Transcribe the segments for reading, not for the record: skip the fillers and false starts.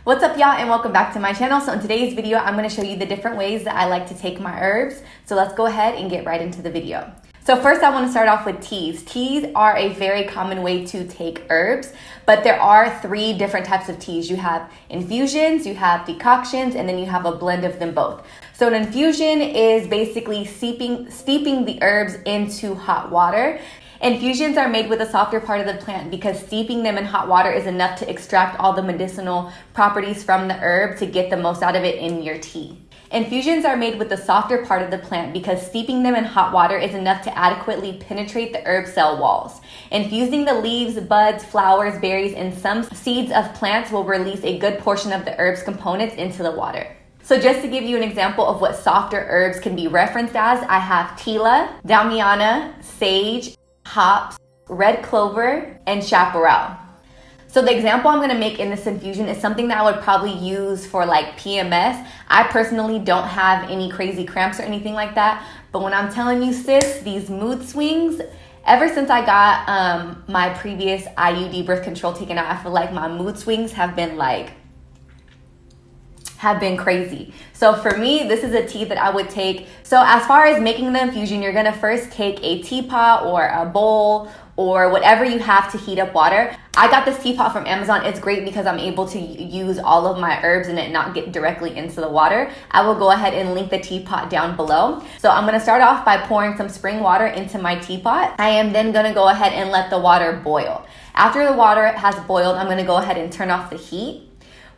What's up, y'all, and welcome back to my channel. So in today's video, I'm going to show you the different ways that I like to take my herbs. So let's go ahead and get right into the video. So first, I want to start off with teas. Teas are a very common way to take herbs, but there are three different types of teas. You have infusions, you have decoctions, and then you have a blend of them both. So an infusion is basically steeping the herbs into hot water. Infusions are made with a softer part of the plant because steeping them in hot water is enough to extract all the medicinal properties from the herb to get the most out of it in your tea. Infusions are made with the softer part of the plant because steeping them in hot water is enough to adequately penetrate the herb cell walls. Infusing the leaves, buds, flowers, berries, and some seeds of plants will release a good portion of the herb's components into the water. So just to give you an example of what softer herbs can be referenced as, I have tila, damiana, sage, hops, red clover, and chaparral. So the example I'm going to make in this infusion is something that I would probably use for like PMS. I personally don't have any crazy cramps or anything like that. But when I'm telling you, sis, these mood swings, ever since I got my previous IUD birth control taken out, I feel like my mood swings have been crazy. So for me, this is a tea that I would take. So as far as making the infusion, you're gonna first take a teapot or a bowl or whatever you have to heat up water. I got this teapot from Amazon. It's great because I'm able to use all of my herbs and it not get directly into the water. I will go ahead and link the teapot down below. So I'm gonna start off by pouring some spring water into my teapot. I am then gonna go ahead and let the water boil. After the water has boiled, I'm gonna go ahead and turn off the heat.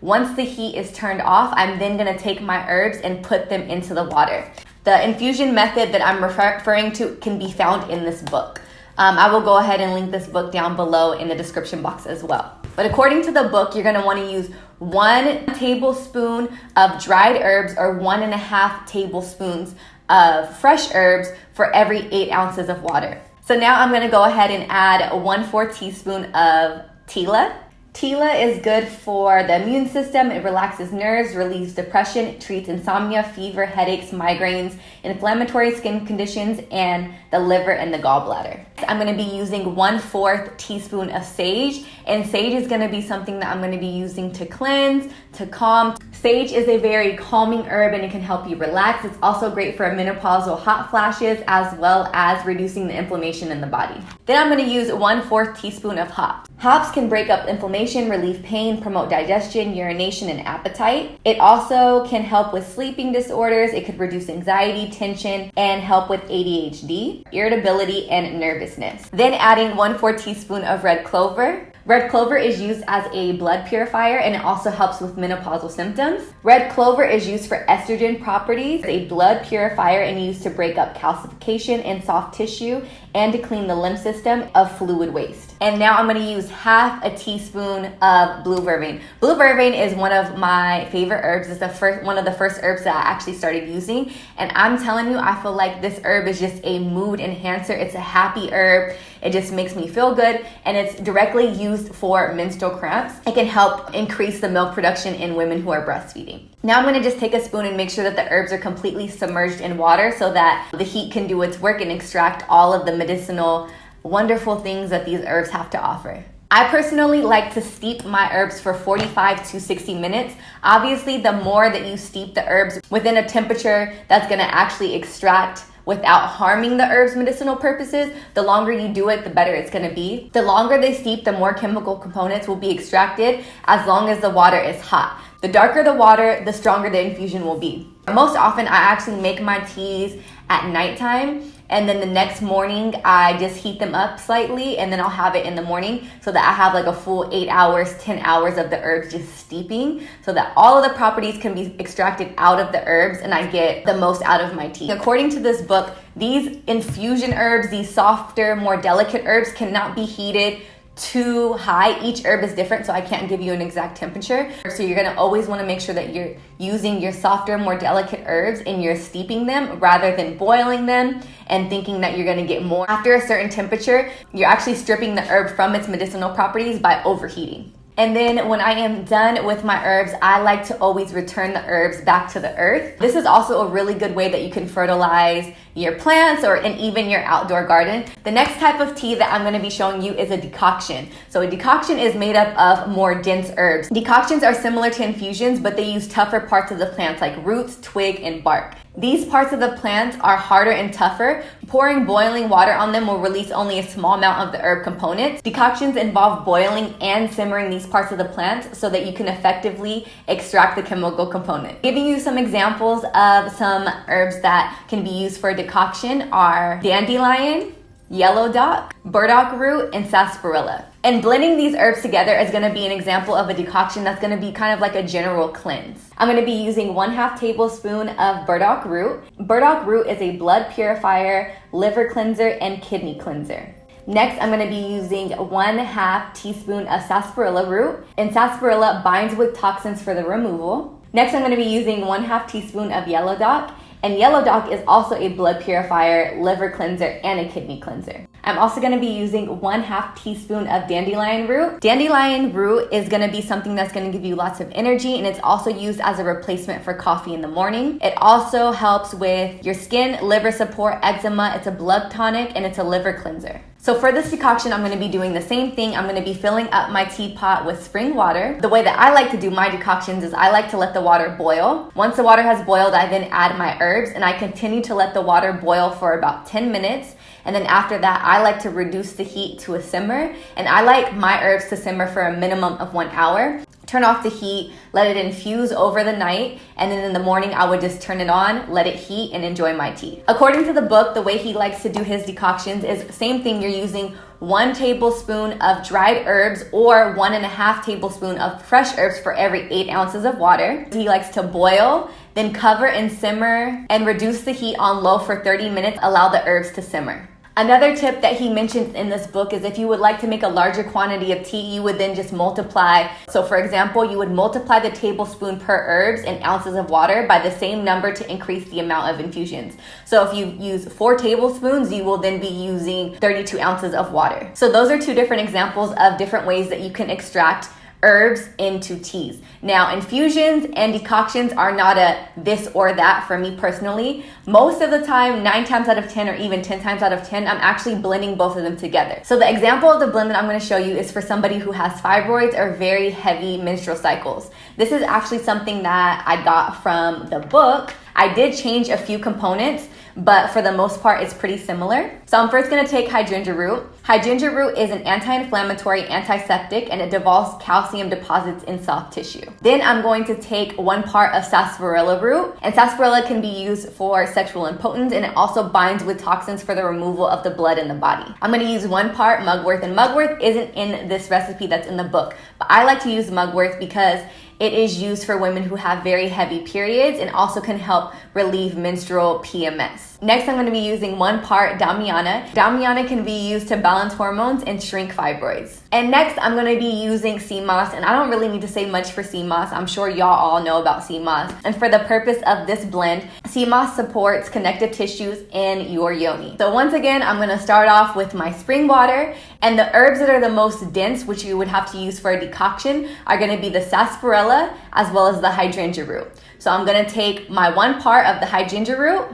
Once the heat is turned off, I'm then gonna take my herbs and put them into the water. The infusion method that I'm referring to can be found in this book. I will go ahead and link this book down below in the description box as well. But according to the book, you're gonna wanna use 1 tablespoon of dried herbs or 1.5 tablespoons of fresh herbs for every 8 ounces of water. So now I'm gonna go ahead and add 1/4 teaspoon of tila. Tila is good for the immune system. It relaxes nerves, relieves depression, it treats insomnia, fever, headaches, migraines, inflammatory skin conditions, and the liver and the gallbladder. I'm going to be using 1/4 teaspoon of sage, and sage is going to be something that I'm going to be using to cleanse, to calm. Sage is a very calming herb and it can help you relax. It's also great for menopausal hot flashes as well as reducing the inflammation in the body. Then I'm going to use 1/4 teaspoon of hops. Hops can break up inflammation, relieve pain, promote digestion, urination, and appetite. It also can help with sleeping disorders. It could reduce anxiety, tension, and help with ADHD, irritability, and nervousness. Then adding 1/4 teaspoon of red clover. Red clover is used as a blood purifier and it also helps with menopausal symptoms. Red clover is used for estrogen properties, a blood purifier, and used to break up calcification in soft tissue and to clean the lymph system of fluid waste. And now I'm going to use 1/2 teaspoon of blue vervain. Blue vervain is one of my favorite herbs. It's one of the first herbs that I actually started using. And I'm telling you, I feel like this herb is just a mood enhancer. It's a happy herb. It just makes me feel good. And it's directly used for menstrual cramps. It can help increase the milk production in women who are breastfeeding. Now I'm going to just take a spoon and make sure that the herbs are completely submerged in water so that the heat can do its work and extract all of the medicinal, wonderful things that these herbs have to offer. I personally like to steep my herbs for 45 to 60 minutes. Obviously, the more that you steep the herbs within a temperature that's going to actually extract without harming the herb's medicinal purposes, the longer you do it, the better it's going to be. The longer they steep, the more chemical components will be extracted as long as the water is hot. The darker the water, the stronger the infusion will be. Most often, I actually make my teas at nighttime, and then the next morning, I just heat them up slightly, and then I'll have it in the morning so that I have like a full 8 hours, 10 hours of the herbs just steeping so that all of the properties can be extracted out of the herbs and I get the most out of my tea. According to this book, these infusion herbs, these softer, more delicate herbs cannot be heated too high. Each herb is different, so I can't give you an exact temperature. So you're gonna always wanna make sure that you're using your softer, more delicate herbs and you're steeping them rather than boiling them and thinking that you're gonna get more. After a certain temperature, you're actually stripping the herb from its medicinal properties by overheating. And then when I am done with my herbs, I like to always return the herbs back to the earth. This is also a really good way that you can fertilize your plants and even your outdoor garden. The next type of tea that I'm going to be showing you is a decoction. So a decoction is made up of more dense herbs. Decoctions are similar to infusions, but they use tougher parts of the plants like roots, twig, and bark. These parts of the plants are harder and tougher. Pouring boiling water on them will release only a small amount of the herb components. Decoctions involve boiling and simmering these parts of the plant so that you can effectively extract the chemical component. Giving you some examples of some herbs that can be used for a decoction are dandelion, yellow dock, burdock root, and sarsaparilla. And blending these herbs together is going to be an example of a decoction that's going to be kind of like a general cleanse. I'm going to be using 1/2 tablespoon of burdock root. Burdock root is a blood purifier, liver cleanser, and kidney cleanser. Next, I'm going to be using 1/2 teaspoon of sarsaparilla root, and sarsaparilla binds with toxins for the removal. Next, I'm going to be using 1/2 teaspoon of yellow dock, and yellow dock is also a blood purifier, liver cleanser, and a kidney cleanser. I'm also going to be using 1/2 teaspoon of dandelion root. Dandelion root is going to be something that's going to give you lots of energy, and it's also used as a replacement for coffee in the morning. It also helps with your skin, liver support, eczema. It's a blood tonic, and it's a liver cleanser. So for this decoction, I'm going to be doing the same thing. I'm going to be filling up my teapot with spring water. The way that I like to do my decoctions is I like to let the water boil. Once the water has boiled, I then add my herbs, and I continue to let the water boil for about 10 minutes. And then after that, I like to reduce the heat to a simmer, and I like my herbs to simmer for a minimum of 1 hour. Turn off the heat, let it infuse over the night, and then in the morning I would just turn it on, let it heat, and enjoy my tea. According to the book, the way he likes to do his decoctions is same thing. You're using 1 tablespoon of dried herbs or 1.5 tablespoon of fresh herbs for every 8 ounces of water. He likes to boil, then cover and simmer, and reduce the heat on low for 30 minutes. Allow the herbs to simmer. Another tip that he mentions in this book is if you would like to make a larger quantity of tea, you would then just multiply. So for example, you would multiply the tablespoon per herbs and ounces of water by the same number to increase the amount of infusions. So if you use 4 tablespoons, you will then be using 32 ounces of water. So those are 2 different examples of different ways that you can extract herbs into teas. Now, infusions and decoctions are not a this or that for me personally. Most of the time, 9 times out of 10 or even 10 times out of 10, I'm actually blending both of them together. So the example of the blend that I'm going to show you is for somebody who has fibroids or very heavy menstrual cycles. This is actually something that I got from the book. I did change a few components, but for the most part, it's pretty similar. So I'm first gonna take hydrangea root. Hydrangea root is an anti-inflammatory, antiseptic, and it dissolves calcium deposits in soft tissue. Then I'm going to take 1 part of sarsaparilla root, and sarsaparilla can be used for sexual impotence, and it also binds with toxins for the removal of the blood in the body. I'm gonna use 1 part mugwort, and mugwort isn't in this recipe that's in the book, but I like to use mugwort because it is used for women who have very heavy periods and also can help relieve menstrual PMS. Next, I'm going to be using 1 part Damiana. Damiana can be used to balance hormones and shrink fibroids. And next, I'm going to be using sea moss, and I don't really need to say much for sea moss. I'm sure y'all all know about sea moss. And for the purpose of this blend, sea moss supports connective tissues in your yoni. So once again, I'm going to start off with my spring water, and the herbs that are the most dense, which you would have to use for a decoction, are going to be the sarsaparilla as well as the hydrangea root. So I'm going to take my 1 part of the hydrangea root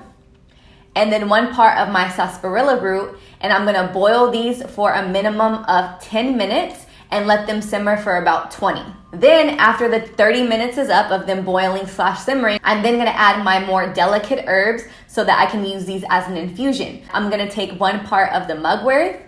and then 1 part of my sarsaparilla root, and I'm going to boil these for a minimum of 10 minutes and let them simmer for about 20. Then after the 30 minutes is up of them boiling / simmering, I'm then going to add my more delicate herbs so that I can use these as an infusion. I'm going to take 1 part of the mugwort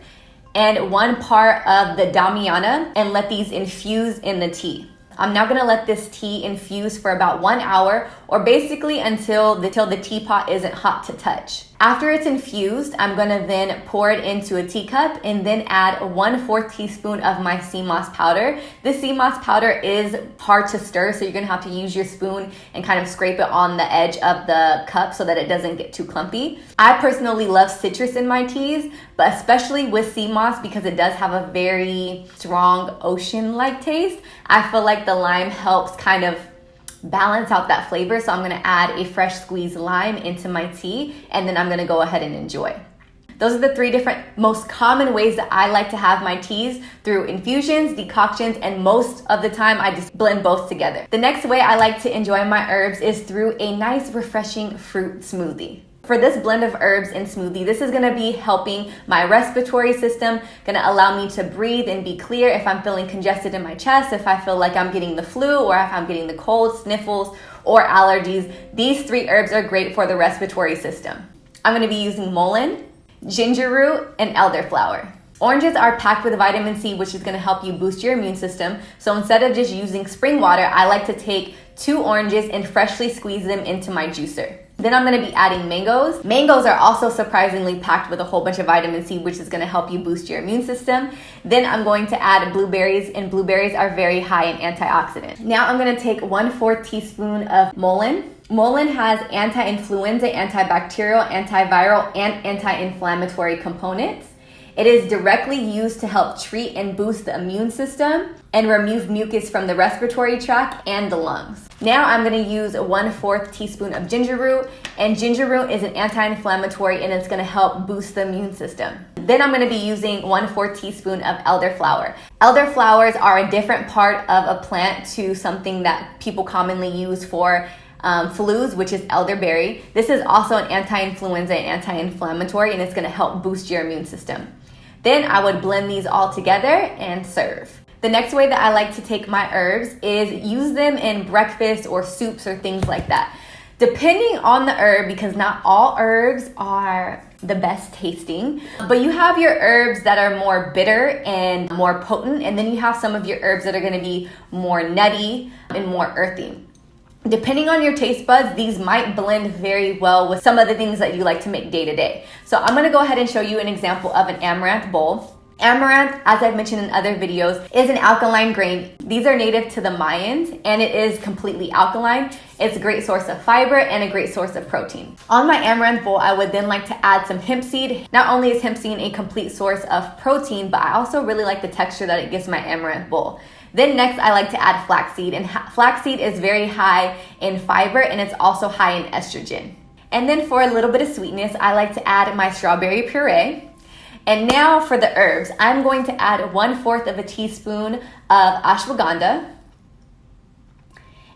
and 1 part of the Damiana and let these infuse in the tea. I'm now going to let this tea infuse for about 1 hour, or basically until the teapot isn't hot to touch. After it's infused, I'm going to then pour it into a teacup and then add 1/4 teaspoon of my sea moss powder. This sea moss powder is hard to stir, so you're going to have to use your spoon and kind of scrape it on the edge of the cup so that it doesn't get too clumpy. I personally love citrus in my teas, but especially with sea moss because it does have a very strong ocean-like taste. I feel like the lime helps kind of balance out that flavor, so I'm going to add a fresh squeezed lime into my tea, and then I'm going to go ahead and enjoy. Those are the 3 different most common ways that I like to have my teas, through infusions, decoctions, and most of the time I just blend both together. The next way I like to enjoy my herbs is through a nice refreshing fruit smoothie. For this blend of herbs and smoothie, this is gonna be helping my respiratory system, gonna allow me to breathe and be clear if I'm feeling congested in my chest, if I feel like I'm getting the flu, or if I'm getting the cold, sniffles, or allergies. These 3 herbs are great for the respiratory system. I'm gonna be using mullein, ginger root, and elderflower. Oranges are packed with vitamin C, which is gonna help you boost your immune system. So instead of just using spring water, I like to take 2 oranges and freshly squeeze them into my juicer. Then I'm gonna be adding mangoes. Mangoes are also surprisingly packed with a whole bunch of vitamin C, which is gonna help you boost your immune system. Then I'm going to add blueberries, and blueberries are very high in antioxidants. Now I'm gonna take 1/4 teaspoon of mullein. Mullein has anti-influenza, antibacterial, antiviral, and anti-inflammatory components. It is directly used to help treat and boost the immune system and remove mucus from the respiratory tract and the lungs. Now I'm gonna use 1/4 teaspoon of ginger root, and ginger root is an anti-inflammatory and it's gonna help boost the immune system. Then I'm gonna be using 1/4 teaspoon of elderflower. Elderflowers are a different part of a plant to something that people commonly use for flus, which is elderberry. This is also an anti-influenza and anti-inflammatory, and it's gonna help boost your immune system. Then I would blend these all together and serve. The next way that I like to take my herbs is use them in breakfast or soups or things like that. Depending on the herb, because not all herbs are the best tasting, but you have your herbs that are more bitter and more potent, and then you have some of your herbs that are gonna be more nutty and more earthy. Depending on your taste buds, these might blend very well with some of the things that you like to make day to day. So I'm gonna go ahead and show you an example of an amaranth bowl. Amaranth, as I've mentioned in other videos, is an alkaline grain. These are native to the Mayans, and it is completely alkaline. It's a great source of fiber and a great source of protein. On my amaranth bowl, I would then like to add some hemp seed. Not only is hemp seed a complete source of protein, but I also really like the texture that it gives my amaranth bowl. Then next, I like to add flaxseed, and flaxseed is very high in fiber and it's also high in estrogen. And then for a little bit of sweetness, I like to add my strawberry puree. And now for the herbs, I'm going to add 1/4 of a teaspoon of ashwagandha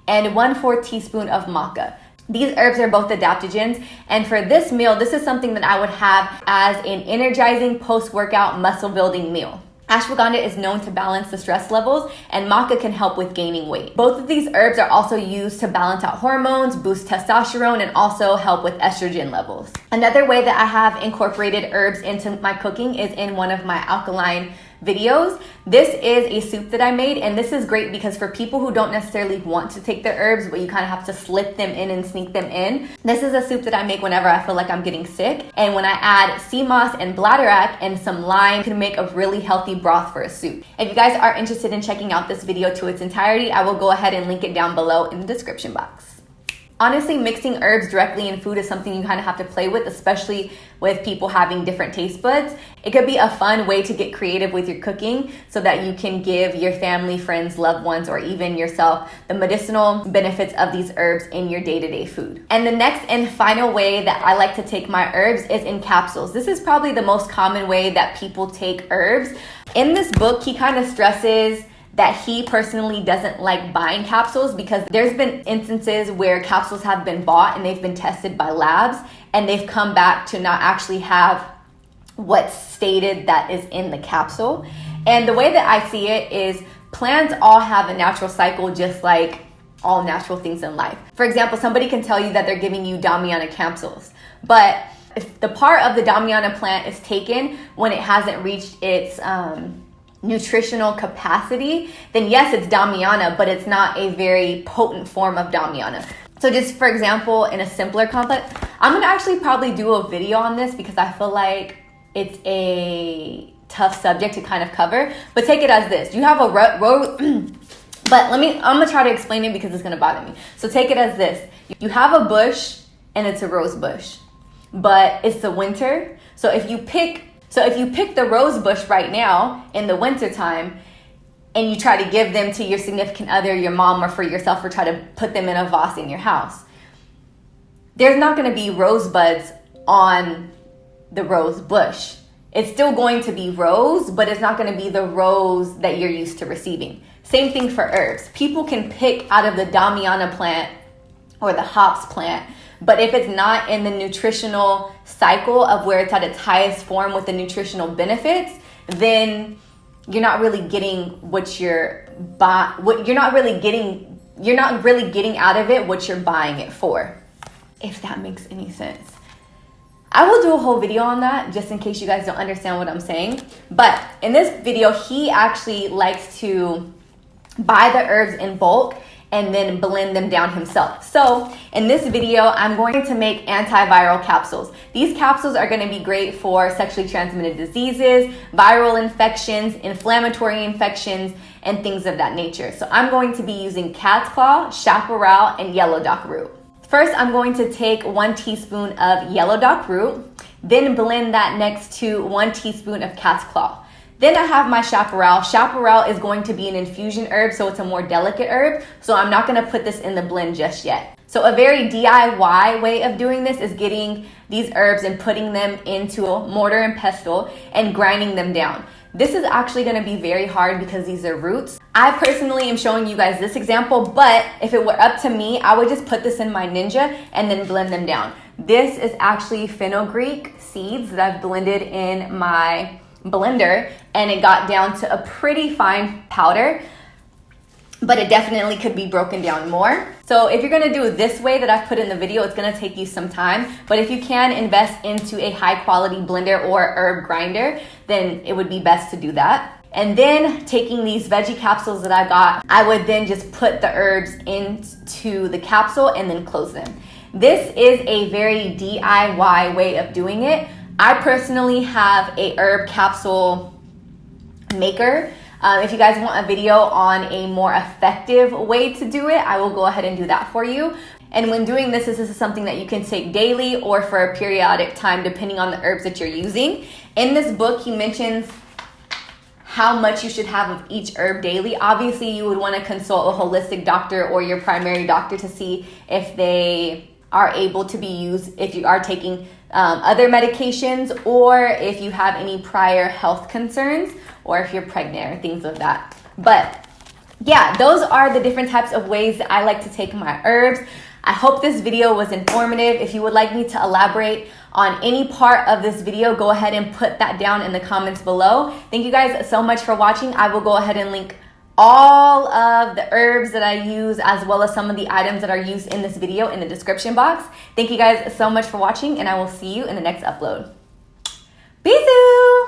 and 1/4 teaspoon of maca. These herbs are both adaptogens, and for this meal, this is something that I would have as an energizing post-workout muscle building meal. Ashwagandha is known to balance the stress levels, and maca can help with gaining weight. Both of these herbs are also used to balance out hormones, boost testosterone, and also help with estrogen levels. Another way that I have incorporated herbs into my cooking is in one of my alkaline videos. This is a soup that I made, and this is great because for people who don't necessarily want to take their herbs, but you kind of have to slip them in and sneak them in, this is a soup that I make whenever I feel like I'm getting sick. And when I add sea moss and bladderwrack and some lime, you can make a really healthy broth for a soup. If you guys are interested in checking out this video to its entirety, I will go ahead and link it down below in the description box. Honestly, mixing herbs directly in food is something you kind of have to play with, especially with people having different taste buds. It could be a fun way to get creative with your cooking so that you can give your family, friends, loved ones, or even yourself the medicinal benefits of these herbs in your day-to-day food. And the next and final way that I like to take my herbs is in capsules. This is probably the most common way that people take herbs. In this book, he kind of stresses that he personally doesn't like buying capsules because there's been instances where capsules have been bought and they've been tested by labs and they've come back to not actually have what's stated that is in the capsule. And the way that I see it is plants all have a natural cycle just like all natural things in life. For example, somebody can tell you that they're giving you Damiana capsules, but if the part of the Damiana plant is taken when it hasn't reached its nutritional capacity, then yes, it's Damiana, but it's not a very potent form of Damiana. So just for example, in a simpler complex, I'm gonna actually probably do a video on this because I feel like it's a tough subject to kind of cover, but take it as this. You have a but I'm gonna try to explain it because it's gonna bother me. So take it as this. You have a bush and it's a rose bush, but it's the winter. So if you pick the rose bush right now in the winter time and you try to give them to your significant other, your mom, or for yourself, or try to put them in a vase in your house, there's not going to be rosebuds on the rose bush. It's still going to be rose, but it's not going to be the rose that you're used to receiving. Same thing for herbs. People can pick out of the Damiana plant or the hops plant, but if it's not in the nutritional cycle of where it's at its highest form with the nutritional benefits, then you're not really getting what you're not really getting out of it what you're buying it for, if that makes any sense. I will do a whole video on that just in case you guys don't understand what I'm saying. But in this video, he actually likes to buy the herbs in bulk and then blend them down himself. So in this video, I'm going to make antiviral capsules. These capsules are going to be great for sexually transmitted diseases, viral infections, inflammatory infections, and things of that nature. So I'm going to be using cat's claw, chaparral, and yellow dock root. First, I'm going to take 1 teaspoon of yellow dock root, then blend that next to 1 teaspoon of cat's claw. Then I have my chaparral. Chaparral is going to be an infusion herb, so it's a more delicate herb. So I'm not going to put this in the blend just yet. So a very DIY way of doing this is getting these herbs and putting them into a mortar and pestle and grinding them down. This is actually going to be very hard because these are roots. I personally am showing you guys this example, but if it were up to me, I would just put this in my Ninja and then blend them down. This is actually fenugreek seeds that I've blended in my blender, and it got down to a pretty fine powder, but it definitely could be broken down more. So if you're gonna do it this way that I've put in the video, it's gonna take you some time, but if you can invest into a high quality blender or herb grinder, then it would be best to do that. And then taking these veggie capsules that I got, I would then just put the herbs into the capsule and then close them. This is a very DIY way of doing it. I personally have a herb capsule maker. If you guys want a video on a more effective way to do it, I will go ahead and do that for you. And when doing this is something that you can take daily or for a periodic time, depending on the herbs that you're using. In this book, he mentions how much you should have of each herb daily. Obviously, you would want to consult a holistic doctor or your primary doctor to see if they are able to be used if you are taking other medications, or if you have any prior health concerns, or if you're pregnant or things of that. But yeah, those are the different types of ways that I like to take my herbs. I hope this video was informative. If you would like me to elaborate on any part of this video, go ahead and put that down in the comments below. Thank you guys so much for watching. I will go ahead and link all of the herbs that I use, as well as some of the items that are used in this video, in the description box. Thank you guys so much for watching, and I will see you in the next upload. Bisous!